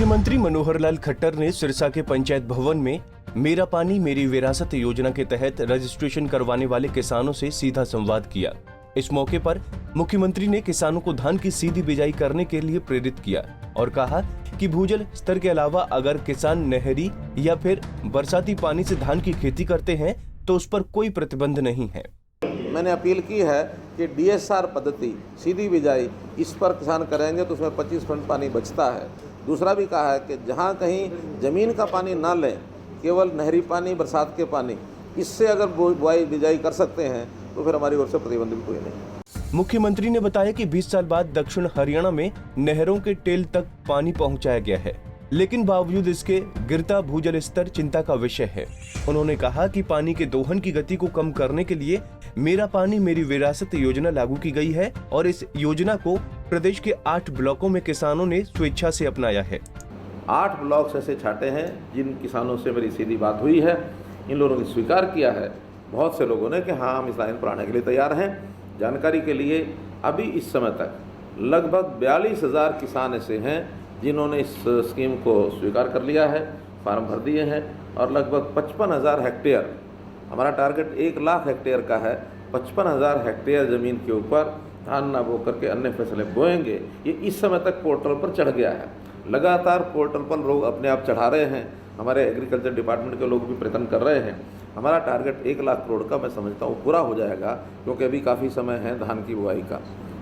मुख्यमंत्री मनोहर लाल खट्टर ने सिरसा के पंचायत भवन में मेरा पानी मेरी विरासत योजना के तहत रजिस्ट्रेशन करवाने वाले किसानों से सीधा संवाद किया। इस मौके पर मुख्यमंत्री ने किसानों को धान की सीधी बिजाई करने के लिए प्रेरित किया और कहा कि भूजल स्तर के अलावा अगर किसान नहरी या फिर बरसाती पानी से धान की खेती करते हैं तो उस पर कोई प्रतिबंध नहीं है। मैंने अपील की है कि DSR पद्धति सीधी बिजाई इस पर किसान करेंगे तो उसमें 25% पानी बचता है। दूसरा भी कहा है कि जहाँ कहीं ज़मीन का पानी ना लें, केवल नहरी पानी, बरसात के पानी, इससे अगर बुआई बिजाई कर सकते हैं तो फिर हमारी ओर से प्रतिबंध भी कोई नहीं। मुख्यमंत्री ने बताया कि 20 साल बाद दक्षिण हरियाणा में नहरों के टेल तक पानी पहुंचाया गया है, लेकिन बावजूद इसके गिरता भूजल स्तर चिंता का विषय है। उन्होंने कहा कि पानी के दोहन की गति को कम करने के लिए मेरा पानी मेरी विरासत योजना लागू की गई है और इस योजना को प्रदेश के 8 ब्लॉकों में किसानों ने स्वेच्छा से अपनाया है। 8 ब्लॉक ऐसे छाटे हैं जिन किसानों से मेरी सीधी बात हुई है, इन लोगों ने स्वीकार किया है। बहुत से लोगों ने कि हाँ, हम इस लाइन पर आने के लिए तैयार हैं। जानकारी के लिए अभी इस समय तक लगभग 42,000 किसान ऐसे हैं जिन्होंने इस स्कीम को स्वीकार कर लिया है, फार्म भर दिए हैं और लगभग 55,000 हेक्टेयर, हमारा टारगेट 1 लाख हेक्टेयर का है, 55,000 हेक्टेयर ज़मीन के ऊपर धान ना बो करके अन्य फसलें बोएंगे। ये इस समय तक पोर्टल पर चढ़ गया है। लगातार पोर्टल पर लोग अपने आप चढ़ा रहे हैं। हमारे एग्रीकल्चर डिपार्टमेंट के लोग भी प्रयत्न कर रहे हैं। हमारा टारगेट 1 लाख करोड़ का मैं समझता हूँ पूरा हो जाएगा, क्योंकि अभी काफ़ी समय है धान की बुआई का।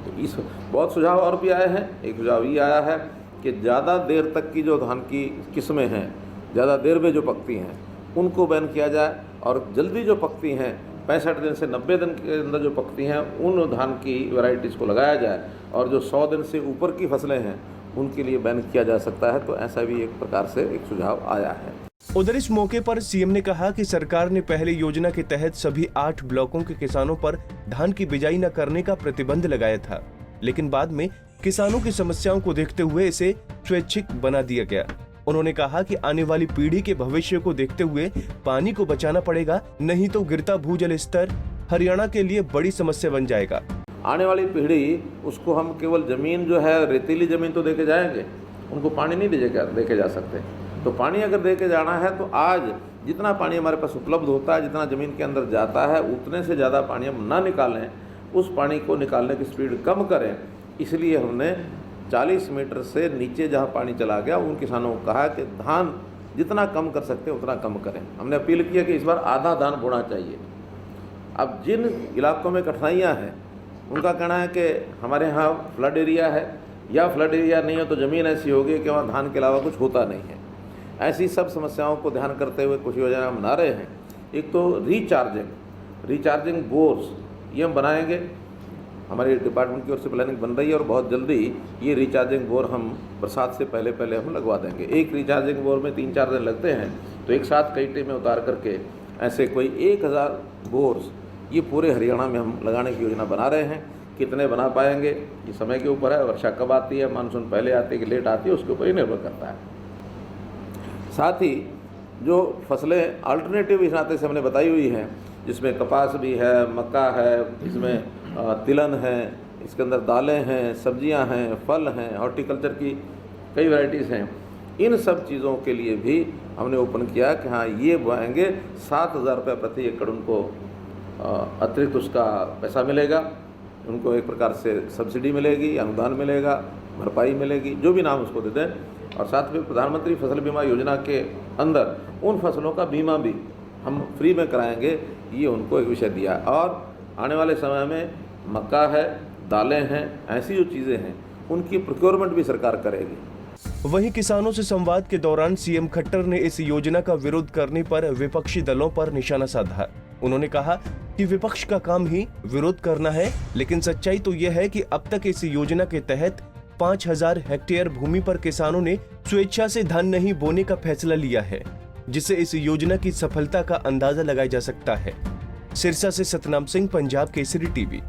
तो इस बहुत सुझाव और भी आए हैं। एक सुझाव ये आया है कि ज़्यादा देर तक की जो धान की किस्में हैं, ज़्यादा देर में जो पकती हैं, उनको बैन किया जाए और जल्दी जो पकती हैं 65 दिन से 90 दिन के अंदर जो पकती हैं उन धान की वैरायटीज़ को लगाया जाए और जो 100 दिन से ऊपर की फसलें हैं उनके लिए बैन किया जा सकता है। तो ऐसा भी एक प्रकार से एक सुझाव आया है। उधर इस मौके पर सीएम ने कहा कि सरकार ने पहले योजना के तहत सभी 8 ब्लॉकों के किसानों पर धान की बिजाई न करने का प्रतिबंध लगाया था, लेकिन बाद में किसानों की समस्याओं को देखते हुए इसे स्वैच्छिक बना दिया गया। उन्होंने कहा कि आने वाली पीढ़ी के भविष्य को देखते हुए पानी को बचाना पड़ेगा, नहीं तो गिरता भूजल स्तर हरियाणा के लिए बड़ी समस्या बन जाएगा। आने वाली पीढ़ी उसको हम केवल ज़मीन जो है रेतीली ज़मीन तो देके जाएंगे, उनको पानी नहीं देके जा सकते। तो पानी अगर देके जाना है तो आज जितना पानी हमारे पास उपलब्ध होता है, जितना ज़मीन के अंदर जाता है, उतने से ज़्यादा पानी हम ना निकालें, उस पानी को निकालने की स्पीड कम करें। इसलिए हमने 40 मीटर से नीचे जहाँ पानी चला गया उन किसानों को कहा कि धान जितना कम कर सकते हैं उतना कम करें। हमने अपील किया कि इस बार आधा धान बोना चाहिए। अब जिन इलाकों में कठिनाइयाँ हैं उनका कहना है कि हमारे यहाँ फ्लड एरिया है या फ्लड एरिया नहीं है तो ज़मीन ऐसी होगी कि वहाँ धान के अलावा कुछ होता नहीं है। ऐसी सब समस्याओं को ध्यान करते हुए कुछ योजना बना रहे हैं। एक तो रिचार्जिंग बोर्स ये हम बनाएंगे। हमारी डिपार्टमेंट की ओर से प्लानिंग बन रही है और बहुत जल्दी ये रिचार्जिंग बोर हम बरसात से पहले हम लगवा देंगे। एक रिचार्जिंग बोर में 3-4 दिन लगते हैं, तो एक साथ कई टे में उतार करके ऐसे कोई 1000 बोर्स ये पूरे हरियाणा में हम लगाने की योजना बना रहे हैं। कितने बना पाएंगे ये समय के ऊपर है। वर्षा कब आती है, मानसून पहले आती है कि लेट आती है, उसके ऊपर ही निर्भर करता है। साथ ही जो फसलें अल्टरनेटिव इस नाते से हमने बताई हुई हैं, जिसमें कपास भी है, मक्का है, इसमें तिलहन है, इसके अंदर दालें हैं, सब्जियां हैं, फल हैं, हॉर्टिकल्चर की कई वैरायटीज़ हैं। इन सब चीज़ों के लिए भी हमने ओपन किया कि हाँ, ये बोएंगे 7,000 रुपये प्रति एकड़ उनको अतिरिक्त उसका पैसा मिलेगा। उनको एक प्रकार से सब्सिडी मिलेगी, अनुदान मिलेगा, भरपाई मिलेगी, जो भी नाम उसको दे दें। और साथ में प्रधानमंत्री फसल बीमा योजना के अंदर उन फसलों का बीमा भी हम फ्री में कराएंगे, ये उनको एक विषय दिया। और आने वाले समय में मक्का है, दालें हैं, ऐसी जो चीज़ें हैं उनकी प्रोक्योरमेंट भी सरकार करेगी। वहीं किसानों से संवाद के दौरान सीएम खट्टर ने इस योजना का विरोध करने पर विपक्षी दलों पर निशाना साधा। उन्होंने कहा कि विपक्ष का काम ही विरोध करना है, लेकिन सच्चाई तो यह है कि अब तक इस योजना के तहत 5,000 हेक्टेयर भूमि पर किसानों ने स्वेच्छा से धान नहीं बोने का फैसला लिया है, जिससे इस योजना की सफलता का अंदाजा लगाया जा सकता है। सिरसा से सतनाम सिंह, पंजाब केसरी टीवी।